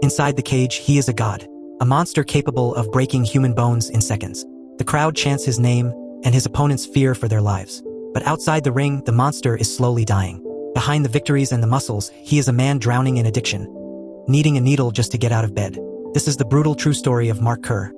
Inside the cage, he is a god, a monster capable of breaking human bones in seconds. The crowd chants his name, and his opponents fear for their lives. But outside the ring, the monster is slowly dying. Behind the victories and the muscles, he is a man drowning in addiction, needing a needle just to get out of bed. This is the brutal true story of Mark Kerr,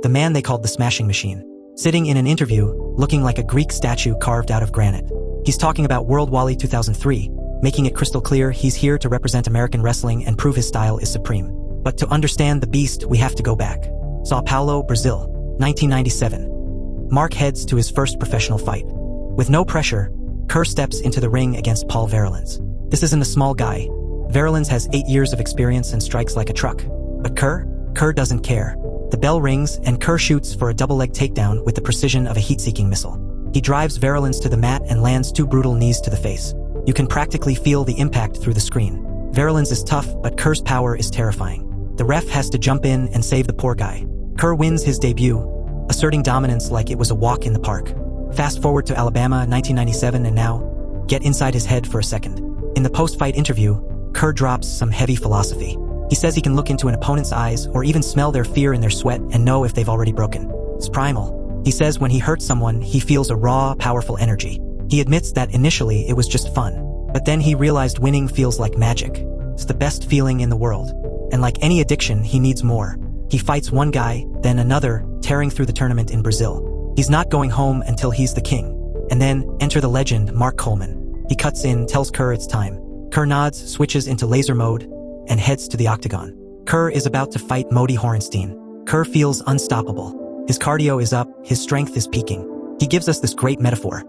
the man they called the Smashing Machine. Sitting in an interview, looking like a Greek statue carved out of granite. He's talking about World Wally 2003, making it crystal clear he's here to represent American wrestling and prove his style is supreme. But to understand the beast, we have to go back. Sao Paulo, Brazil, 1997. Mark heads to his first professional fight. With no pressure, Kerr steps into the ring against Paul Verhoeven's. This isn't a small guy. Verhoeven's has 8 years of experience and strikes like a truck. But Kerr doesn't care. The bell rings, and Kerr shoots for a double-leg takedown with the precision of a heat-seeking missile. He drives Verhoeven's to the mat and lands 2 brutal knees to the face. You can practically feel the impact through the screen. Verhoeven's is tough, but Kerr's power is terrifying. The ref has to jump in and save the poor guy. Kerr wins his debut, asserting dominance like it was a walk in the park. Fast forward to Alabama, 1997, and now, get inside his head for a second. In the post-fight interview, Kerr drops some heavy philosophy. He says he can look into an opponent's eyes or even smell their fear in their sweat and know if they've already broken. It's primal. He says when he hurts someone, he feels a raw, powerful energy. He admits that initially it was just fun, but then he realized winning feels like magic. It's the best feeling in the world. And like any addiction, he needs more. He fights one guy, then another, tearing through the tournament in Brazil. He's not going home until he's the king. And then, enter the legend, Mark Coleman. He cuts in, tells Kerr it's time. Kerr nods, switches into laser mode, and heads to the octagon. Kerr is about to fight Modi Horenstein. Kerr feels unstoppable. His cardio is up, his strength is peaking. He gives us this great metaphor.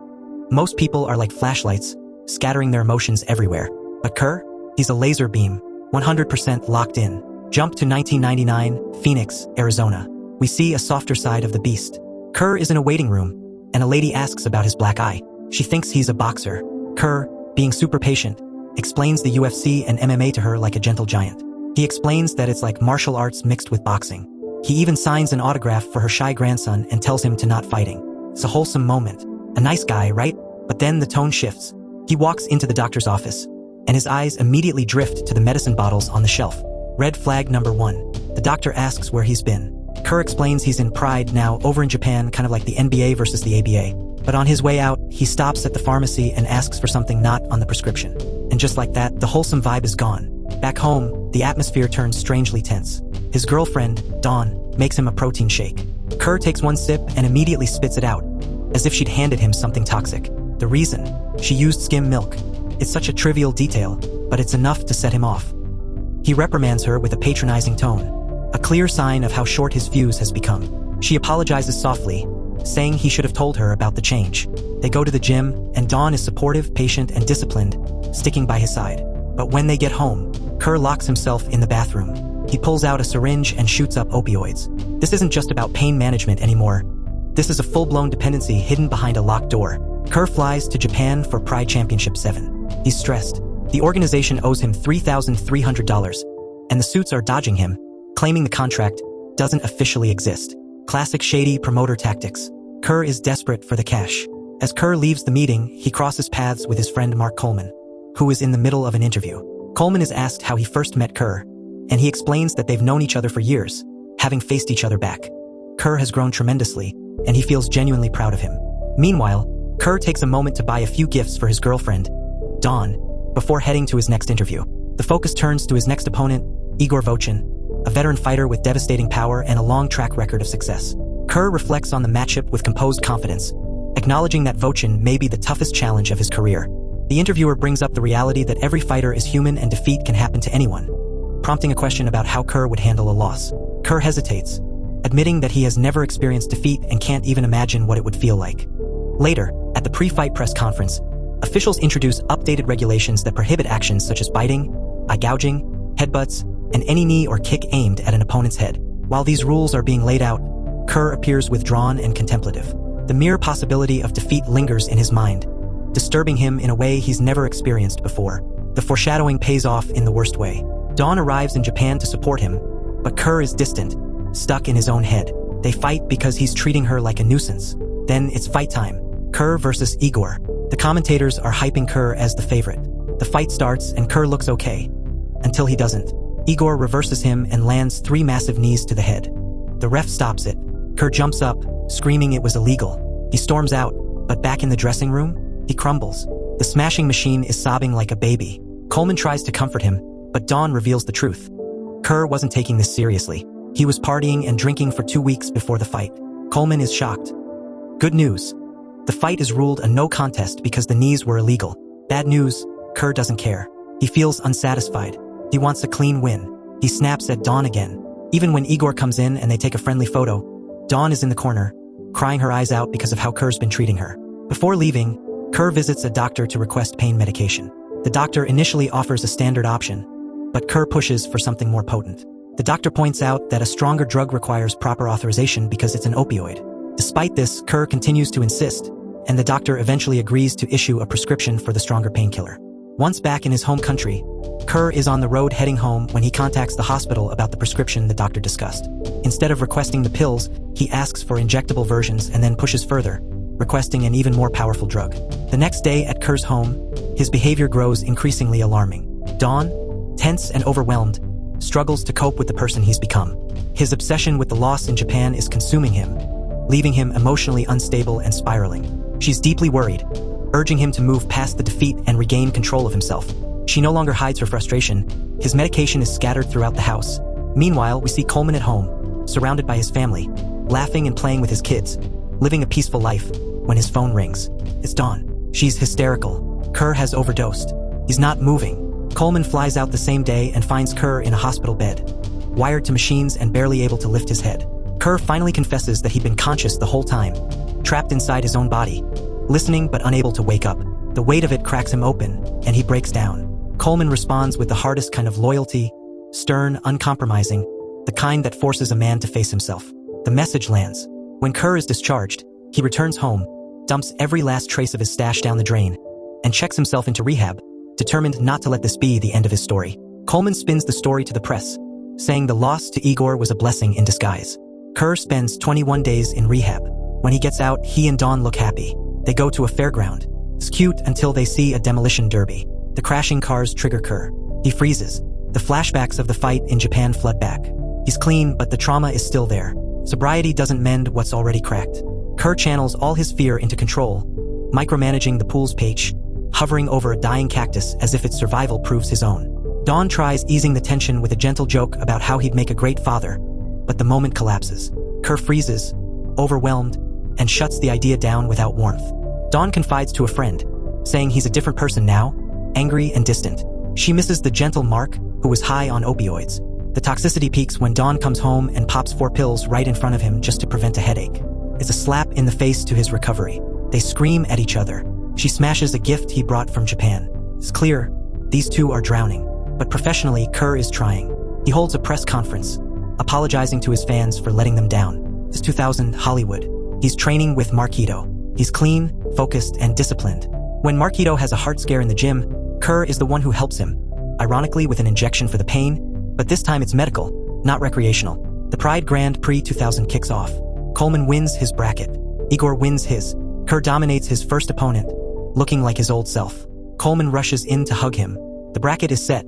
Most people are like flashlights, scattering their emotions everywhere. But Kerr? He's a laser beam, 100% locked in. Jump to 1999, Phoenix, Arizona. We see a softer side of the beast. Kerr is in a waiting room, and a lady asks about his black eye. She thinks he's a boxer. Kerr, being super patient, explains the UFC and MMA to her like a gentle giant. He explains that it's like martial arts mixed with boxing. He even signs an autograph for her shy grandson and tells him to not fighting. It's a wholesome moment. A nice guy, right? But then the tone shifts. He walks into the doctor's office, and his eyes immediately drift to the medicine bottles on the shelf. Red flag number 1. The doctor asks where he's been. Kerr explains he's in Pride now, over in Japan, kind of like the NBA versus the ABA. But on his way out, he stops at the pharmacy and asks for something not on the prescription. And just like that, the wholesome vibe is gone. Back home, the atmosphere turns strangely tense. His girlfriend, Dawn, makes him a protein shake. Kerr takes one sip and immediately spits it out, as if she'd handed him something toxic. The reason? She used skim milk. It's such a trivial detail, but it's enough to set him off. He reprimands her with a patronizing tone, a clear sign of how short his fuse has become. She apologizes softly, saying he should have told her about the change. They go to the gym, and Dawn is supportive, patient, and disciplined, sticking by his side. But when they get home, Kerr locks himself in the bathroom. He pulls out a syringe and shoots up opioids. This isn't just about pain management anymore. This is a full-blown dependency hidden behind a locked door. Kerr flies to Japan for Pride Championship 7. He's stressed. The organization owes him $3,300, and the suits are dodging him, claiming the contract doesn't officially exist. Classic shady promoter tactics. Kerr is desperate for the cash. As Kerr leaves the meeting, he crosses paths with his friend Mark Coleman, who is in the middle of an interview. Coleman is asked how he first met Kerr, and he explains that they've known each other for years, having faced each other back. Kerr has grown tremendously, and he feels genuinely proud of him. Meanwhile, Kerr takes a moment to buy a few gifts for his girlfriend, Dawn, before heading to his next interview. The focus turns to his next opponent, Igor Vochin, a veteran fighter with devastating power and a long track record of success. Kerr reflects on the matchup with composed confidence, acknowledging that Vochin may be the toughest challenge of his career. The interviewer brings up the reality that every fighter is human and defeat can happen to anyone, prompting a question about how Kerr would handle a loss. Kerr hesitates, admitting that he has never experienced defeat and can't even imagine what it would feel like. Later, at the pre-fight press conference, officials introduce updated regulations that prohibit actions such as biting, eye gouging, headbutts, and any knee or kick aimed at an opponent's head. While these rules are being laid out, Kerr appears withdrawn and contemplative. The mere possibility of defeat lingers in his mind, disturbing him in a way he's never experienced before. The foreshadowing pays off in the worst way. Dawn arrives in Japan to support him, but Kerr is distant, stuck in his own head. They fight because he's treating her like a nuisance. Then it's fight time. Kerr versus Igor. The commentators are hyping Kerr as the favorite. The fight starts and Kerr looks okay. Until he doesn't. Igor reverses him and lands 3 massive knees to the head. The ref stops it. Kerr jumps up, screaming it was illegal. He storms out, but back in the dressing room, he crumbles. The smashing machine is sobbing like a baby. Coleman tries to comfort him, but Dawn reveals the truth. Kerr wasn't taking this seriously. He was partying and drinking for 2 weeks before the fight. Coleman is shocked. Good news. The fight is ruled a no contest because the knees were illegal. Bad news, Kerr doesn't care. He feels unsatisfied. He wants a clean win. He snaps at Dawn again. Even when Igor comes in and they take a friendly photo, Dawn is in the corner, crying her eyes out because of how Kerr's been treating her. Before leaving, Kerr visits a doctor to request pain medication. The doctor initially offers a standard option, but Kerr pushes for something more potent. The doctor points out that a stronger drug requires proper authorization because it's an opioid. Despite this, Kerr continues to insist, and the doctor eventually agrees to issue a prescription for the stronger painkiller. Once back in his home country, Kerr is on the road heading home when he contacts the hospital about the prescription the doctor discussed. Instead of requesting the pills, he asks for injectable versions and then pushes further, requesting an even more powerful drug. The next day at Kerr's home, his behavior grows increasingly alarming. Dawn, tense and overwhelmed, struggles to cope with the person he's become. His obsession with the loss in Japan is consuming him, leaving him emotionally unstable and spiraling. She's deeply worried, urging him to move past the defeat and regain control of himself. She no longer hides her frustration. His medication is scattered throughout the house. Meanwhile, we see Coleman at home, surrounded by his family, laughing and playing with his kids, living a peaceful life, when his phone rings. It's Dawn. She's hysterical. Kerr has overdosed. He's not moving. Coleman flies out the same day and finds Kerr in a hospital bed, wired to machines and barely able to lift his head. Kerr finally confesses that he'd been conscious the whole time, trapped inside his own body, listening but unable to wake up. The weight of it cracks him open, and he breaks down. Coleman responds with the hardest kind of loyalty, stern, uncompromising, the kind that forces a man to face himself. The message lands. When Kerr is discharged, he returns home, dumps every last trace of his stash down the drain, and checks himself into rehab, determined not to let this be the end of his story. Coleman spins the story to the press, saying the loss to Igor was a blessing in disguise. Kerr spends 21 days in rehab. When he gets out, he and Dawn look happy. They go to a fairground. It's cute until they see a demolition derby. The crashing cars trigger Kerr. He freezes. The flashbacks of the fight in Japan flood back. He's clean, but the trauma is still there. Sobriety doesn't mend what's already cracked. Kerr channels all his fear into control, micromanaging the pool's pH, hovering over a dying cactus as if its survival proves his own. Dawn tries easing the tension with a gentle joke about how he'd make a great father, but the moment collapses. Kerr freezes, overwhelmed, and shuts the idea down without warmth. Dawn confides to a friend, saying he's a different person now, angry and distant. She misses the gentle Mark, who was high on opioids. The toxicity peaks when Dawn comes home and pops 4 pills right in front of him just to prevent a headache. It's a slap in the face to his recovery. They scream at each other. She smashes a gift he brought from Japan. It's clear, these two are drowning. But professionally, Kerr is trying. He holds a press conference, apologizing to his fans for letting them down. It's 2000 Hollywood. He's training with Marquito. He's clean, focused, and disciplined. When Marquito has a heart scare in the gym, Kerr is the one who helps him, ironically with an injection for the pain, but this time it's medical, not recreational. The Pride Grand Prix 2000 kicks off. Coleman wins his bracket. Igor wins his. Kerr dominates his first opponent, looking like his old self. Coleman rushes in to hug him. The bracket is set.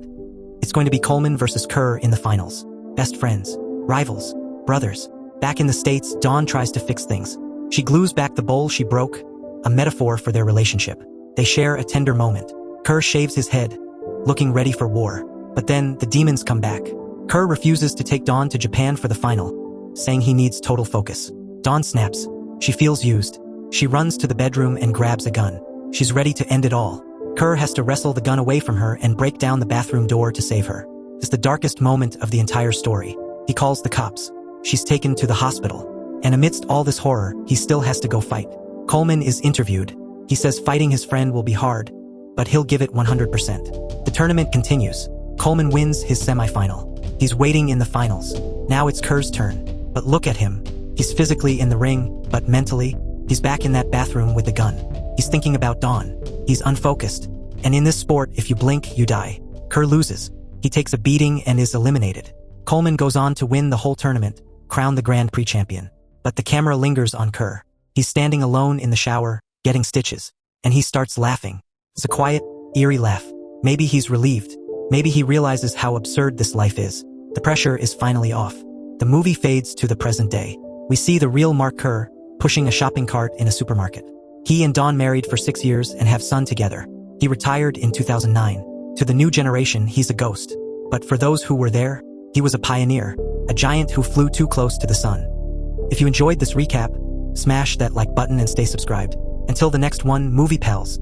It's going to be Coleman versus Kerr in the finals. Best friends, rivals, brothers. Back in the States, Dawn tries to fix things. She glues back the bowl she broke, a metaphor for their relationship. They share a tender moment. Kerr shaves his head, looking ready for war. But then, the demons come back. Kerr refuses to take Dawn to Japan for the final, saying he needs total focus. Dawn snaps. She feels used. She runs to the bedroom and grabs a gun. She's ready to end it all. Kerr has to wrestle the gun away from her and break down the bathroom door to save her. It's the darkest moment of the entire story. He calls the cops. She's taken to the hospital. And amidst all this horror, he still has to go fight. Coleman is interviewed. He says fighting his friend will be hard, but he'll give it 100%. The tournament continues. Coleman wins his semifinal. He's waiting in the finals. Now it's Kerr's turn. But look at him. He's physically in the ring, but mentally, he's back in that bathroom with the gun. He's thinking about Dawn. He's unfocused. And in this sport, if you blink, you die. Kerr loses. He takes a beating and is eliminated. Coleman goes on to win the whole tournament, crown the Grand Prix champion. But the camera lingers on Kerr. He's standing alone in the shower, getting stitches. And he starts laughing. It's a quiet, eerie laugh. Maybe he's relieved. Maybe he realizes how absurd this life is. The pressure is finally off. The movie fades to the present day. We see the real Mark Kerr pushing a shopping cart in a supermarket. He and Dawn married for 6 years and have son together. He retired in 2009. To the new generation, he's a ghost. But for those who were there, he was a pioneer, a giant who flew too close to the sun. If you enjoyed this recap, smash that like button and stay subscribed. Until the next one, Movie Pals.